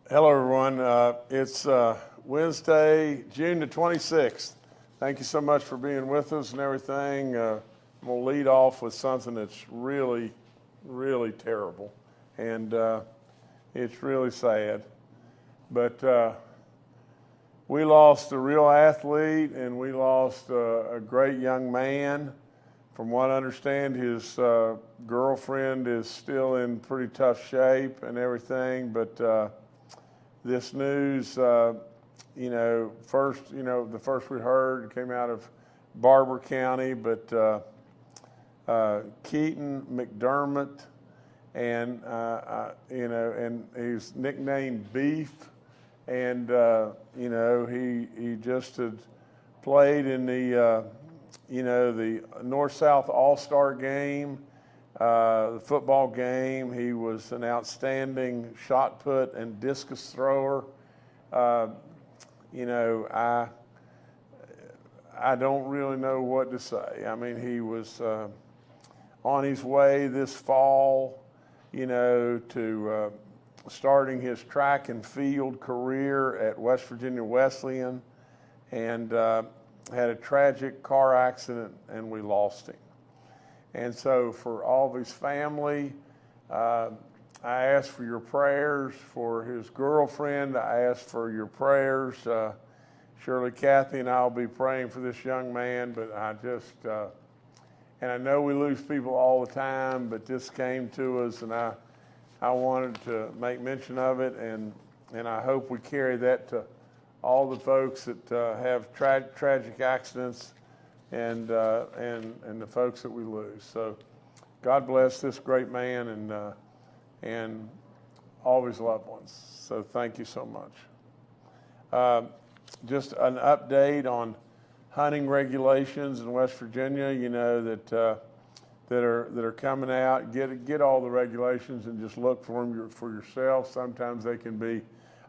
Hello, everyone. It's Wednesday, June the 26th. Thank you so much for being with us and everything. We'll lead off with something that's really, really terrible, and it's really sad. But we lost a real athlete, and we lost a great young man. From what I understand, his girlfriend is still in pretty tough shape and everything, but this news, the first we heard came out of Barber County, but Keaton, McDermot, and and he's nicknamed Beef, and he just had played in the North-South All-Star game. The football game. He was an outstanding shot put and discus thrower. I don't really know what to say. I mean, he was on his way this fall, to starting his track and field career at West Virginia Wesleyan, and had a tragic car accident, and we lost him. And so for all of his family, I ask for your prayers. For his girlfriend, I ask for your prayers. Surely Kathy and I will be praying for this young man, but and I know we lose people all the time, but this came to us, and I wanted to make mention of it, and I hope we carry that to all the folks that have tragic accidents, and the folks that we lose. So God bless this great man and all of his loved ones. So thank you so much. Just an update on hunting regulations in West Virginia, that are coming out. Get all the regulations and just look for them for yourself. Sometimes they can be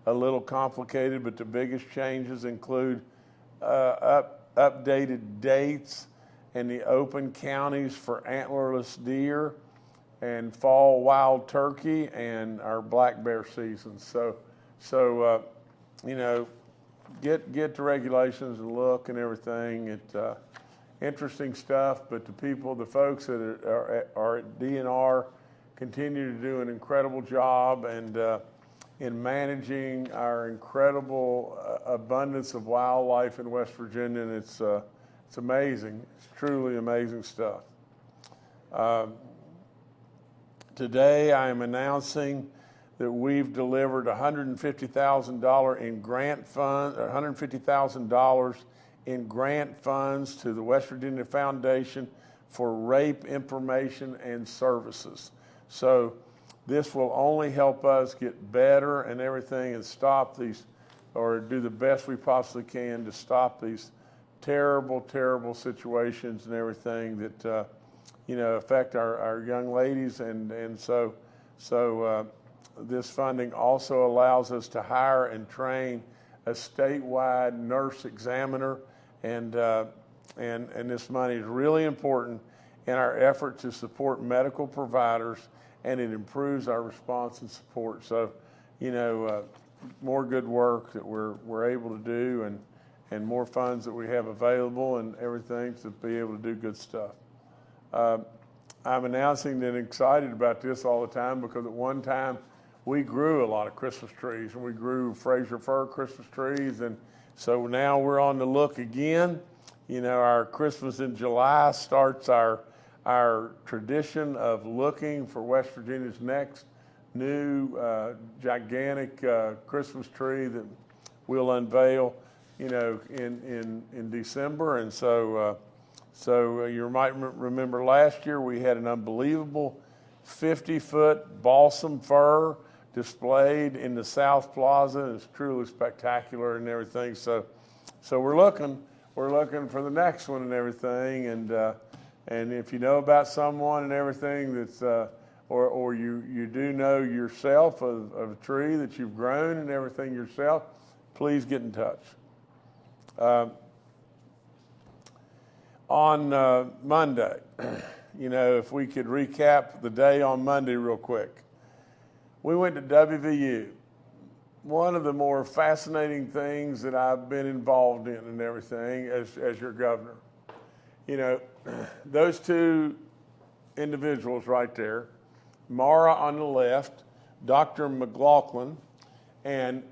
a little complicated, but the biggest changes include updated dates in the open counties for antlerless deer and fall wild turkey and our black bear season. So get the regulations and look and everything. It's interesting stuff, but the folks that are at DNR continue to do an incredible job and in managing our incredible abundance of wildlife in West Virginia, and it's amazing. It's truly amazing stuff. Today, I am announcing that we've delivered $150,000 in grant funds, $150,000 in grant funds to the West Virginia Foundation for Rape Information and Services. So this will only help us get better and everything and stop these, or do the best we possibly can to stop these terrible, terrible situations and everything that, affect our young ladies. And so this funding also allows us to hire and train a statewide nurse examiner. And this money is really important in our effort to support medical providers, and it improves our response and support. So, more good work that we're able to do, and more funds that we have available and everything to be able to do good stuff. I'm announcing and excited about this all the time because at one time we grew a lot of Christmas trees, and we grew Fraser fir Christmas trees, and so now we're on the look again. Our Christmas in July starts our tradition of looking for West Virginia's next new gigantic Christmas tree that we'll unveil, in December. And so you might remember last year we had an unbelievable 50-foot balsam fir displayed in the South Plaza. It's truly spectacular and everything. So we're looking for the next one and everything. And if you know about someone and everything that's, or you do know yourself of a tree that you've grown and everything yourself, please get in touch. On Monday, if we could recap the day on Monday real quick. We went to WVU, one of the more fascinating things that I've been involved in and everything as your governor. You know, those two individuals right there, Mara on the left, Dr. McLaughlin, and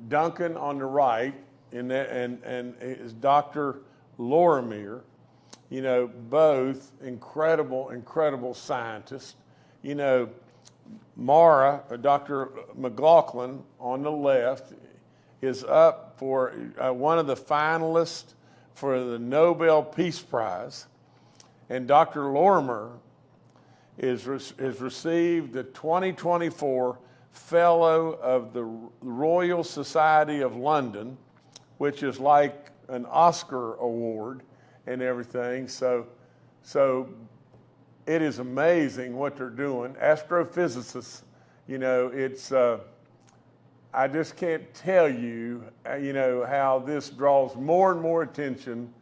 Duncan on the right, and is Dr. Lorimer, you know, both incredible scientists. You know, Mara, Dr. McLaughlin on the left, is up for one of the finalists for the Nobel Peace Prize, and Dr. Lorimer has received the 2024 Fellow of the Royal Society of London, which is like an Oscar award and everything. So it is amazing what they're doing. Astrophysicists, you know, it's, I just can't tell you, you know, how this draws more and more attention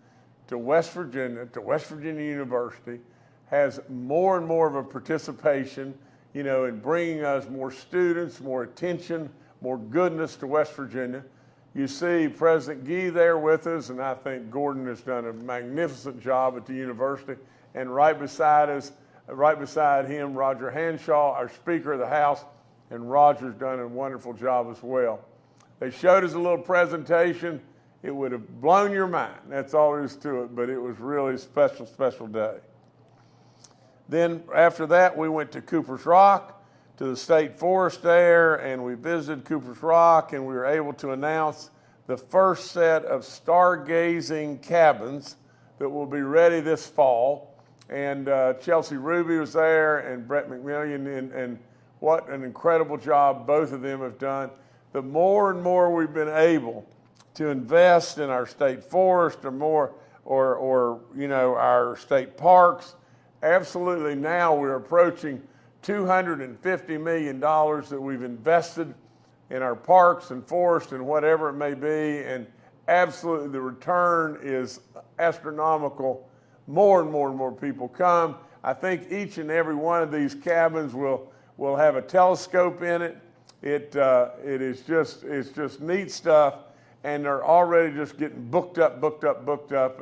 to West Virginia University, has more and more of a participation, you know, in bringing us more students, more attention, more goodness to West Virginia. You see President Gee there with us, and I think Gordon has done a magnificent job at the university. And right beside him, Roger Hanshaw, our Speaker of the House, and Roger's done a wonderful job as well. They showed us a little presentation. It would have blown your mind. That's all there is to it, but it was really a special day. Then after that, we went to Cooper's Rock, to the state forest there, and we visited Cooper's Rock, and we were able to announce the first set of stargazing cabins that will be ready this fall. And Chelsea Ruby was there, and Brett McMillian, and what an incredible job both of them have done. The more and more we've been able to invest in our state forest or you know, our state parks, absolutely now we're approaching $250 million that we've invested in our parks and forests and whatever it may be, and absolutely the return is astronomical. More and more people come. I think each and every one of these cabins will have a telescope in it. It's just neat stuff, and they're already just getting booked up,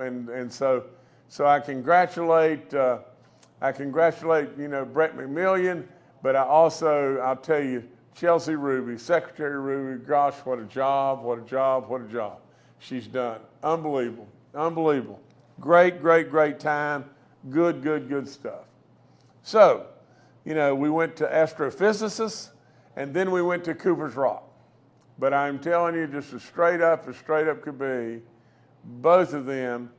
and so I congratulate you know, Brett McMillian, but I'll tell you, Chelsea Ruby, Secretary Ruby, gosh, what a job she's done. Unbelievable. Great time. Good stuff. So, you know, we went to astrophysicists, and then we went to Cooper's Rock. But I'm telling you, just as straight up could be, both of them,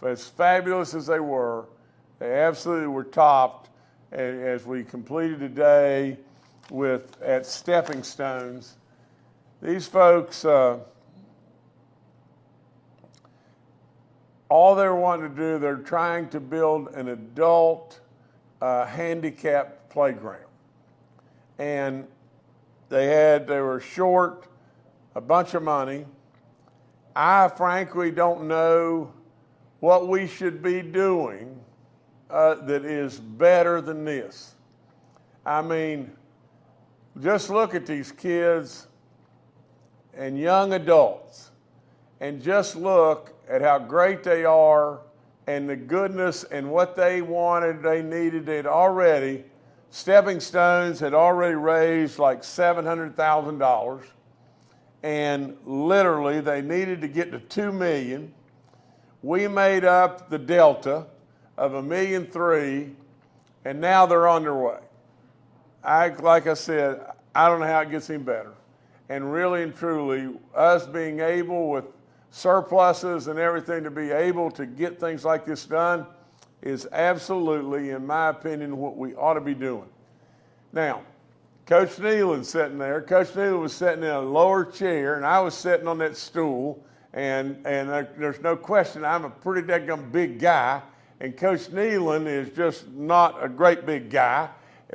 as fabulous as they were, they absolutely were topped as we completed today at Stepping Stones. These folks, all they're wanting to do, they're trying to build an adult handicapped playground. And they were short a bunch of money. I frankly don't know what we should be doing that is better than this. I mean, just look at these kids and young adults, and just look at how great they are and the goodness and what they wanted, they needed. Stepping Stones had already raised like $700,000, and literally they needed to get to $2 million. We made up the delta of $1.3 million, and now they're on their way. Like I said, I don't know how it gets any better. And really and truly, us being able with surpluses and everything to be able to get things like this done is absolutely, in my opinion, what we ought to be doing. Now, Coach Nealon's sitting there. Coach Nealon was sitting in a lower chair, and I was sitting on that stool, and there's no question I'm a pretty daggum big guy, and Coach Nealon is just not a great big guy,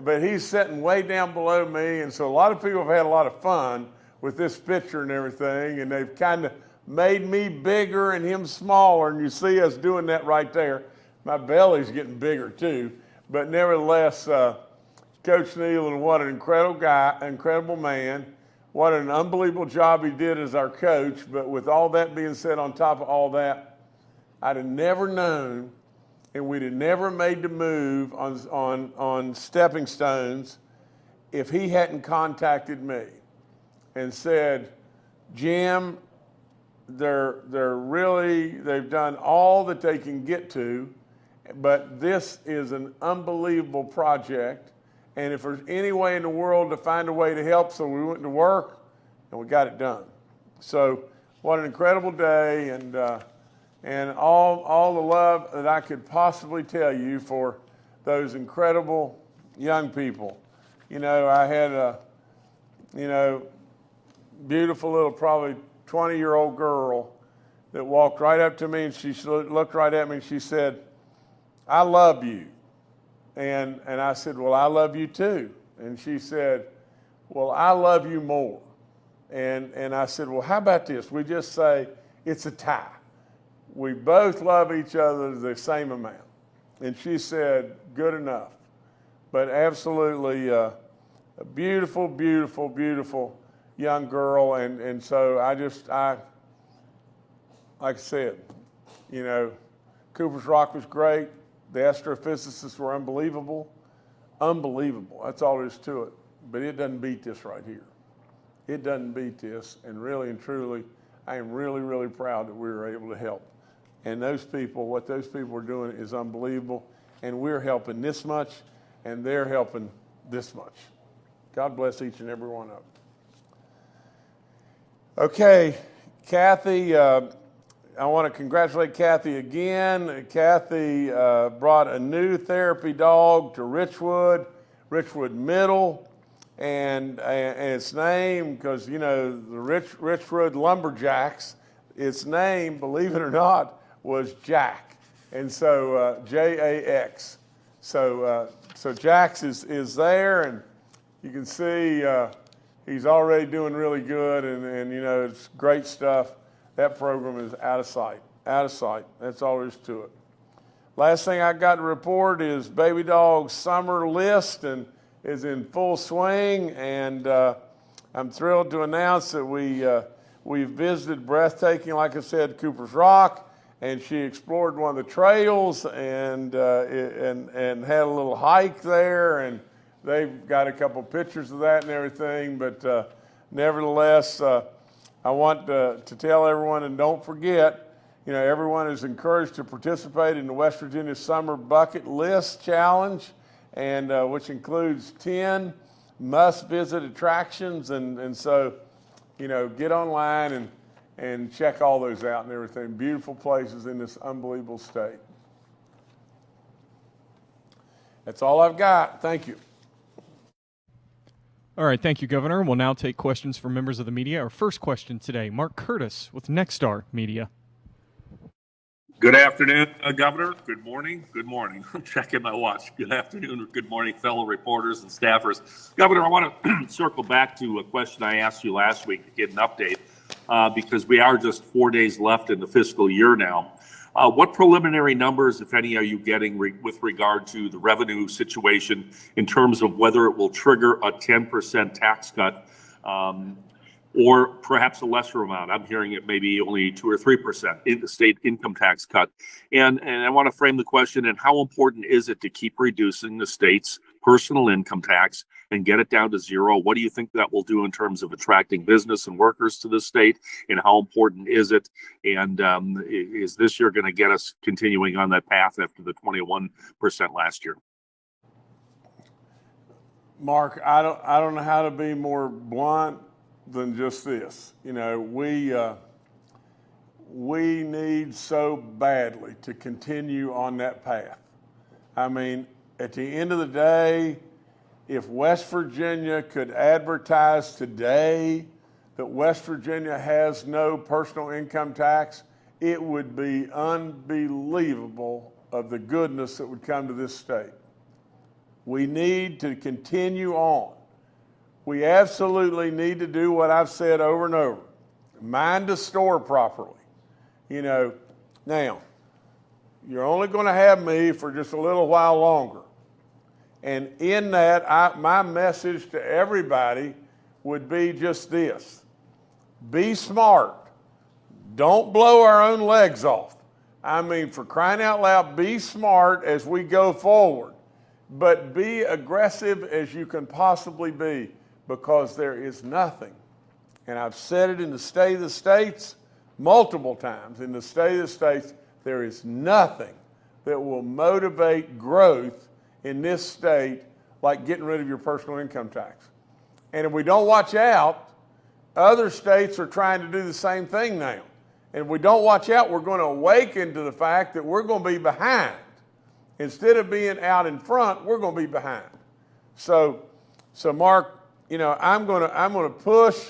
but he's sitting way down below me, and so a lot of people have had a lot of fun with this picture and everything, and they've kind of made me bigger and him smaller, and you see us doing that right there. My belly's getting bigger too, but nevertheless, Coach Nealon, what an incredible guy, incredible man. what an unbelievable job he did as our coach. But with all that being said, on top of all that, I'd have never known, and we'd have never made the move on stepping stones if he hadn't contacted me and said, Jim, they've done all that they can get to, but this is an unbelievable project. And if there's any way in the world to find a way to help, so we went to work and we got it done. So what an incredible day, and all the love that I could possibly tell you for those incredible young people. You know, I had a, beautiful little, probably 20-year-old girl that walked right up to me, and she looked right at me and she said, I love you. And I said, well, I love you too. And she said, well, I love you more. And I said, well, how about this? We just say it's a tie. We both love each other the same amount. And she said, good enough. But absolutely a beautiful, beautiful, beautiful young girl. And so like I said, Cooper's Rock was great. The astrophysicists were unbelievable. Unbelievable. That's all there is to it. But it doesn't beat this right here. It doesn't beat this. And really and truly, I am really, really proud that we were able to help. And those people, what those people are doing is unbelievable. And we're helping this much, and they're helping this much. God bless each and every one of them. Okay, Kathy, I want to congratulate Kathy again. Kathy brought a new therapy dog to Richwood Middle, and its name, because, the Richwood Lumberjacks, its name, believe it or not, was Jack, and so Jax. So Jax is there, and you can see he's already doing really good, and it's great stuff. That program is out of sight. That's all there is to it. Last thing I got to report is Baby Dog's summer list and is in full swing, and I'm thrilled to announce that we visited breathtaking, like I said, Cooper's Rock, and she explored one of the trails and had a little hike there, and they've got a couple pictures of that and everything. But nevertheless, I want to tell everyone, and don't forget, everyone is encouraged to participate in the West Virginia Summer Bucket List Challenge, and which includes 10 must-visit attractions, and so, get online and check all those out and everything. Beautiful places in this unbelievable state. That's all I've got. Thank you. All right, thank you, Governor. We'll now take questions from members of the media. Our first question today, Mark Curtis with Nexstar Media. Good afternoon, Governor. Good morning. Good morning. I'm checking my watch. Good afternoon or good morning, fellow reporters and staffers. Governor, I want to circle back to a question I asked you last week to get an update because we are just 4 days left in the fiscal year now. What preliminary numbers, if any, are you getting with regard to the revenue situation in terms of whether it will trigger a 10% tax cut or perhaps a lesser amount? I'm hearing it maybe only 2 or 3% in the state income tax cut. And I want to frame the question, and how important is it to keep reducing the state's personal income tax and get it down to zero? What do you think that will do in terms of attracting business and workers to the state? And how important is it? And is this year going to get us continuing on that path after the 21% last year? Mark, I don't know how to be more blunt than just this. We need so badly to continue on that path. I mean, at the end of the day, if West Virginia could advertise today that West Virginia has no personal income tax, it would be unbelievable of the goodness that would come to this state. We need to continue on. We absolutely need to do what I've said over and over. Mind the store properly. Now, you're only going to have me for just a little while longer. And in that, my message to everybody would be just this: be smart. Don't blow our own legs off. I mean, for crying out loud, be smart as we go forward, but be aggressive as you can possibly be, because there is nothing. And I've said it in the State of the States multiple times. In the State of the States, there is nothing that will motivate growth in this state like getting rid of your personal income tax. And if we don't watch out, other states are trying to do the same thing now. And if we don't watch out, we're going to awaken to the fact that we're going to be behind. Instead of being out in front, we're going to be behind. So Mark, I'm going to push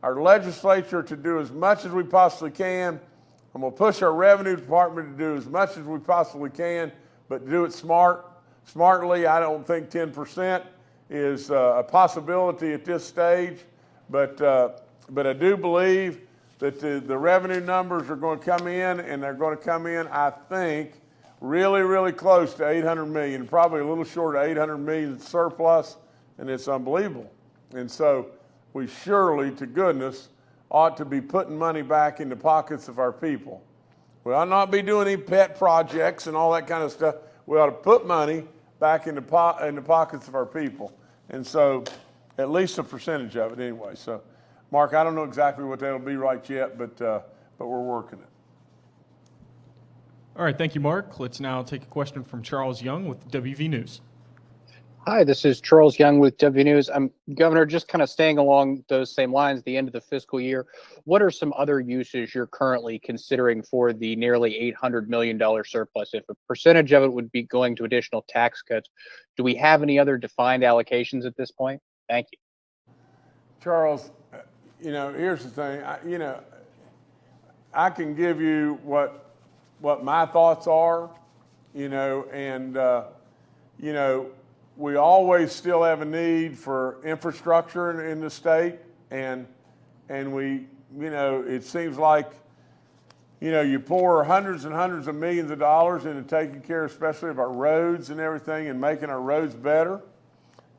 our legislature to do as much as we possibly can. I'm going to push our revenue department to do as much as we possibly can, but do it smartly. I don't think 10% is a possibility at this stage, but I do believe that the revenue numbers are going to come in, and they're going to come in, I think, really, really close to 800 million, probably a little short of 800 million surplus, and it's unbelievable. And so we surely, to goodness, ought to be putting money back in the pockets of our people. We ought not be doing any pet projects and all that kind of stuff. We ought to put money back in the pockets of our people. And so at least a percentage of it anyway. So, Mark, I don't know exactly what that'll be right yet, but we're working it. All right, thank you, Mark. Let's now take a question from Charles Young with WV News. Hi, this is Charles Young with W News. Governor, just kind of staying along those same lines, the end of the fiscal year, what are some other uses you're currently considering for the nearly $800 million surplus? If a percentage of it would be going to additional tax cuts, do we have any other defined allocations at this point? Thank you. Charles, here's the thing. I can give you what my thoughts are, we always still have a need for infrastructure in the state, and we, it seems like, you pour hundreds and hundreds of millions of dollars into taking care, especially of our roads and everything, and making our roads better,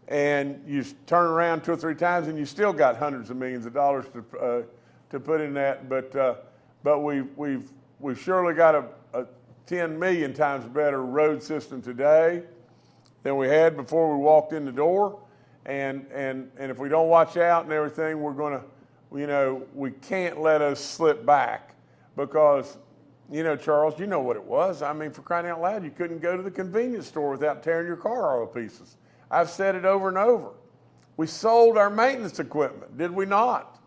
and you turn around 2 or 3 times and you still got hundreds of millions of dollars to put in that, but we've surely got a 10 million times better road system today than we had before we walked in the door, and if we don't watch out and everything, we're going to, we can't let us slip back, because, Charles, you know what it was. I mean, for crying out loud, you couldn't go to the convenience store without tearing your car all to pieces. I've said it over and over. We sold our maintenance equipment, did we not?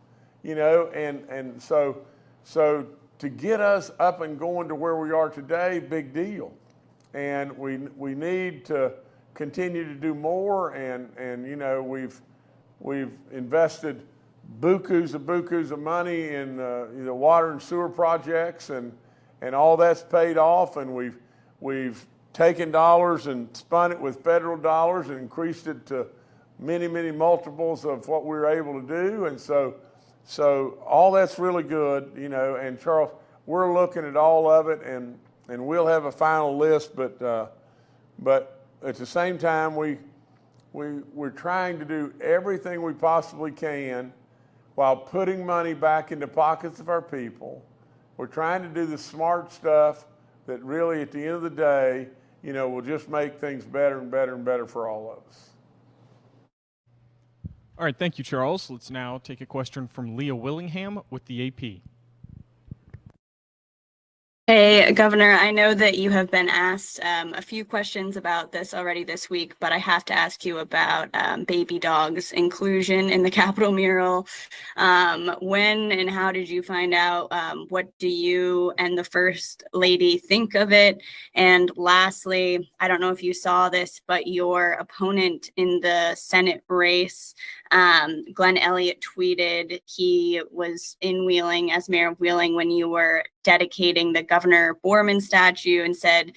And so to get us up and going to where we are today, big deal, and we need to continue to do more, and we've invested bukus of money in the water and sewer projects, and all that's paid off, and we've taken dollars and spun it with federal dollars and increased it to many, many multiples of what we were able to do, and so all that's really good, and Charles, we're looking at all of it, and we'll have a final list, but at the same time, we're trying to do everything we possibly can while putting money back in the pockets of our people. We're trying to do the smart stuff that really, at the end of the day, will just make things better and better and better for all of us. All right, thank you, Charles. Let's now take a question from Leah Willingham with the AP. Hey, Governor, I know that you have been asked a few questions about this already this week, but I have to ask you about baby dogs inclusion in the Capitol mural. When and how did you find out? What do you and the First Lady think of it? And lastly, I don't know if you saw this, but your opponent in the Senate race, Glenn Elliott, tweeted he was in Wheeling as mayor of Wheeling when you were dedicating the Governor Borman statue, and said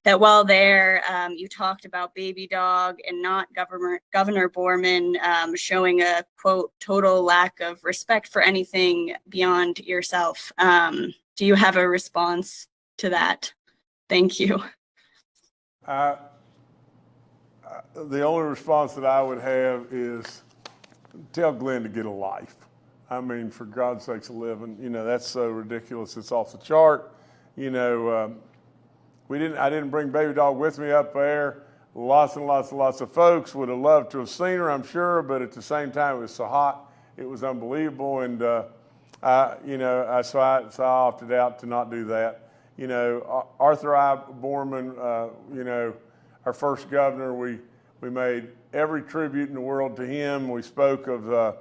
that while there you talked about baby dog and not Governor Borman, showing a, quote, total lack of respect for anything beyond yourself. Do you have a response to that? Thank you. The only response that I would have is tell Glenn to get a life. I mean, for God's sakes, a living. You know, that's so ridiculous. It's off the chart. You know, I didn't bring Baby Dog with me up there. Lots and lots and lots of folks would have loved to have seen her, I'm sure, but at the same time, it was so hot, it was unbelievable, and so I opted out to not do that. You know, Arthur I. Borman, you know, our first governor, we made every tribute in the world to him. We spoke of,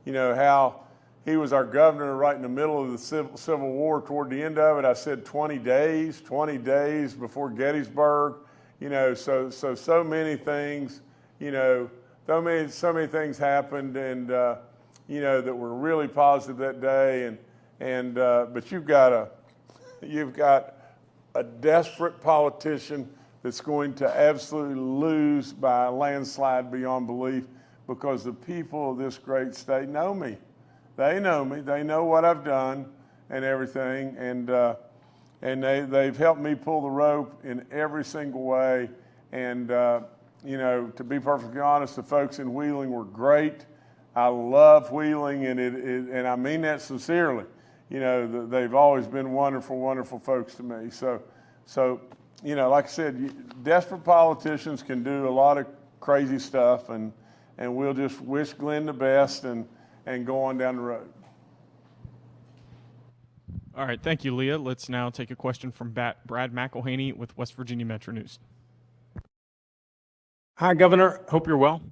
you know, how he was our governor right in the middle of the Civil War. Toward the end of it, I said 20 days before Gettysburg. You know, so many things, you know, so many things happened, and you know, that were really positive that day. But you've got a desperate politician that's going to absolutely lose by a landslide beyond belief, because the people of this great state know me. They know me. They know what I've done and everything, and they've helped me pull the rope in every single way. And you know, to be perfectly honest, the folks in Wheeling were great. I love Wheeling, and I mean that sincerely. You know, they've always been wonderful, wonderful folks to me. So, you know, like I said, desperate politicians can do a lot of crazy stuff, and we'll just wish Glenn the best and go on down the road. All right, thank you, Leah. Let's now take a question from Brad McElhaney with West Virginia Metro News. Hi, Governor. Hope you're well.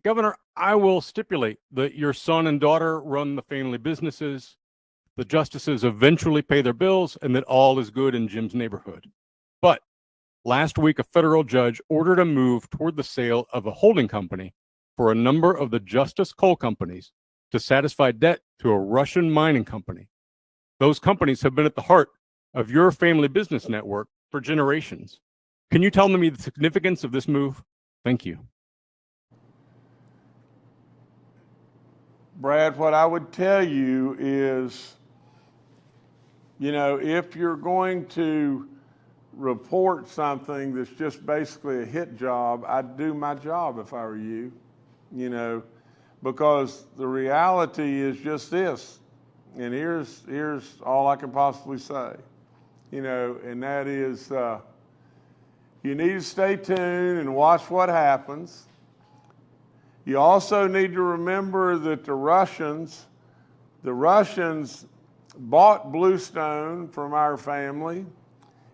Governor, I will stipulate that your son and daughter run the family businesses, the justices eventually pay their bills, and that all is good in Jim's neighborhood. But last week, a federal judge ordered a move toward the sale of a holding company for a number of the Justice coal companies to satisfy debt to a Russian mining company. Those companies have been at the heart of your family business network for generations. Can you tell me the significance of this move? Thank you. Brad, what I would tell you is, you know, if you're going to report something that's just basically a hit job, I'd do my job if I were you, you know, because the reality is just this, and here's all I can possibly say, you know, and that is you need to stay tuned and watch what happens. You also need to remember that the Russians bought Bluestone from our family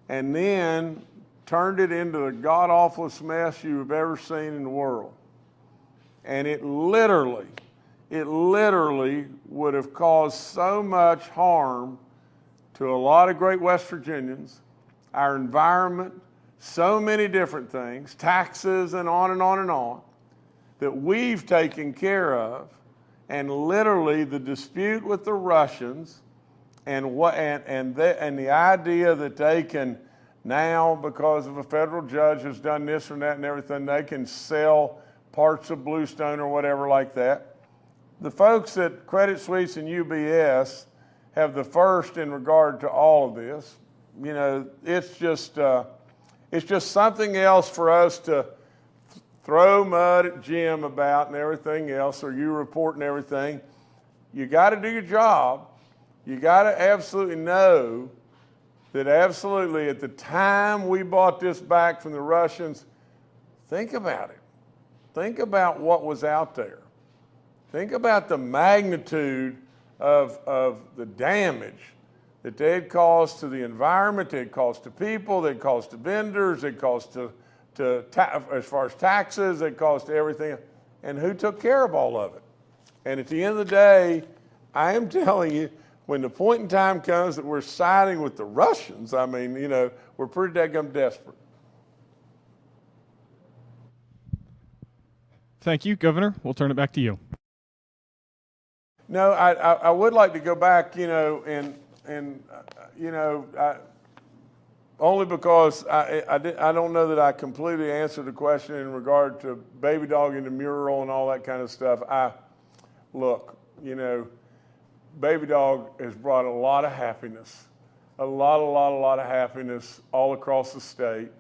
and then turned it into the god-awfulest mess you've ever seen in the world. And it literally would have caused so much harm to a lot of great West Virginians, our environment, so many different things, taxes and on and on and on, that we've taken care of. And literally the dispute with the Russians and the idea that they can now, because of a federal judge has done this or that and everything, they can sell parts of Bluestone or whatever like that. The folks at Credit Suisse and UBS have the first in regard to all of this. You know, it's just something else for us to throw mud at Jim about and everything else, or you reporting everything. You got to do your job. You got to absolutely know that absolutely at the time we bought this back from the Russians, think about it. Think about what was out there. Think about the magnitude of the damage that they had caused to the environment, they had caused to people, they had caused to vendors, they had caused to as far as taxes, it caused to everything, and who took care of all of it. And at the end of the day, I am telling you, when the point in time comes that we're siding with the Russians, I mean, you know, we're pretty daggum desperate. Thank you, Governor. We'll turn it back to you. No, I would like to go back, you know, and you know, only because I don't know that I completely answered the question in regard to Baby Dog and the mural and all that kind of stuff. Look, you know, Baby Dog has brought a lot of happiness, a lot of happiness all across the state.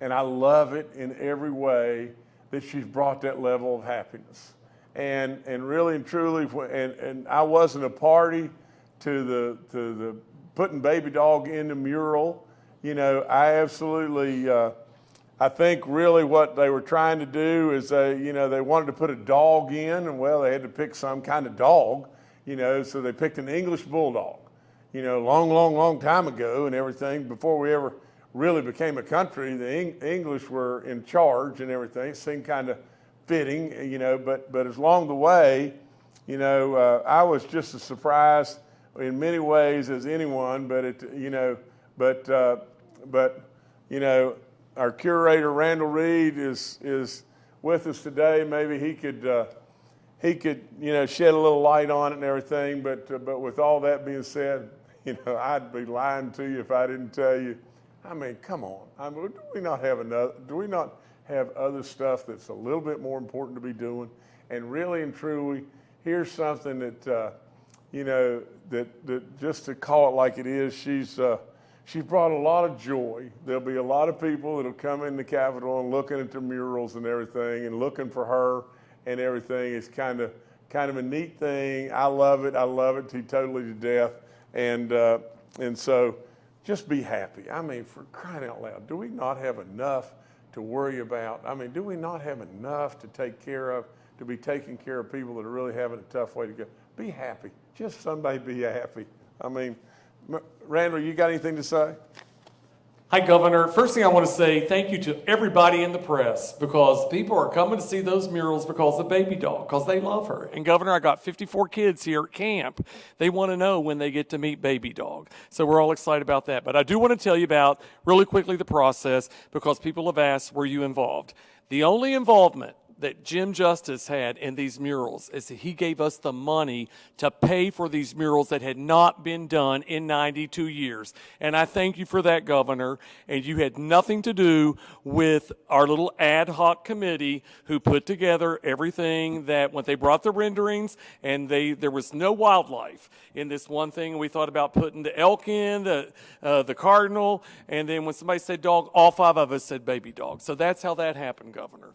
And I love it in every way that she's brought that level of happiness. and really and truly, and I wasn't a party to the putting Baby Dog in the mural. You know, I absolutely, I think really what they were trying to do is they wanted to put a dog in, and well, they had to pick some kind of dog, so they picked an English bulldog, long time ago and everything, before we ever really became a country. The English were in charge and everything. It seemed kind of fitting, but as along the way, I was just as surprised in many ways as anyone, but our curator Randall Reed is with us today. Maybe he could shed a little light on it and everything. But with all that being said, I'd be lying to you if I didn't tell you. I mean, come on. Do we not have other stuff that's a little bit more important to be doing? And really and truly, here's something that that just to call it like it is, she brought a lot of joy. There'll be a lot of people that'll come in the Capitol and looking at the murals and everything and looking for her and everything. It's kind of a neat thing. I love it totally to death. And so just be happy. I mean, for crying out loud, do we not have enough to worry about? I mean, do we not have enough to take care of, to be taking care of people that are really having a tough way to go? Be happy. Just somebody be happy. I mean, Randall, you got anything to say? Hi, Governor. First thing I want to say, thank you to everybody in the press, because people are coming to see those murals because of Baby Dog, because they love her. And Governor, I got 54 kids here at camp. They want to know when they get to meet Baby Dog. So we're all excited about that. But I do want to tell you about, really quickly, the process, because people have asked, were you involved? The only involvement that Jim Justice had in these murals is that he gave us the money to pay for these murals that had not been done in 92 years. And I thank you for that, Governor. And you had nothing to do with our little ad hoc committee who put together everything that when they brought the renderings, and there was no wildlife in this one thing. And we thought about putting the elk in, the cardinal, and then when somebody said dog, all 5 of us said Baby Dog. So that's how that happened, Governor.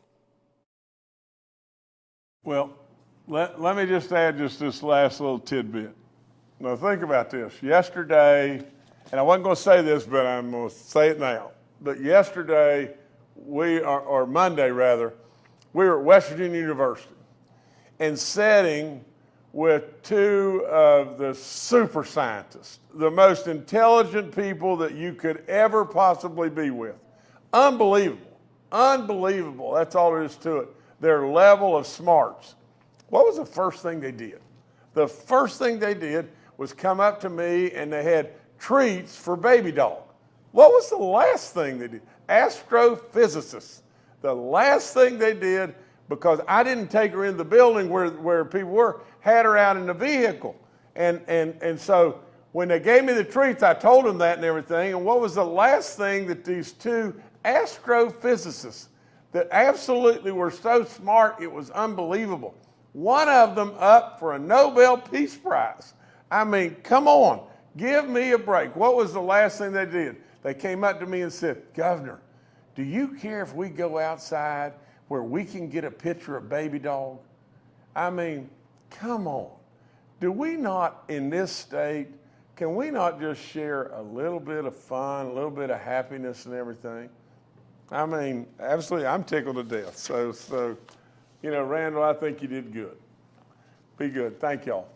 Well, let me just add just this last little tidbit. Now think about this. Yesterday, and I wasn't going to say this, but I'm going to say it now. But yesterday, or Monday rather, we were at West Virginia University and sitting with 2 of the super scientists, the most intelligent people that you could ever possibly be with. Unbelievable. Unbelievable. That's all there is to it. Their level of smarts. What was the first thing they did? The first thing they did was come up to me and they had treats for Baby Dog. What was the last thing they did? Astrophysicists. The last thing they did, because I didn't take her in the building where people were, had her out in the vehicle. And so when they gave me the treats, I told them that and everything. And what was the last thing that these 2 astrophysicists that absolutely were so smart, it was unbelievable. One of them up for a Nobel Peace Prize. I mean, come on, give me a break. What was the last thing they did? They came up to me and said, Governor, do you care if we go outside where we can get a picture of Baby Dog? I mean, come on. Do we not, in this state, can we not just share a little bit of fun, a little bit of happiness and everything? I mean, absolutely, I'm tickled to death. So, Randall, I think you did good. Be good. Thank y'all.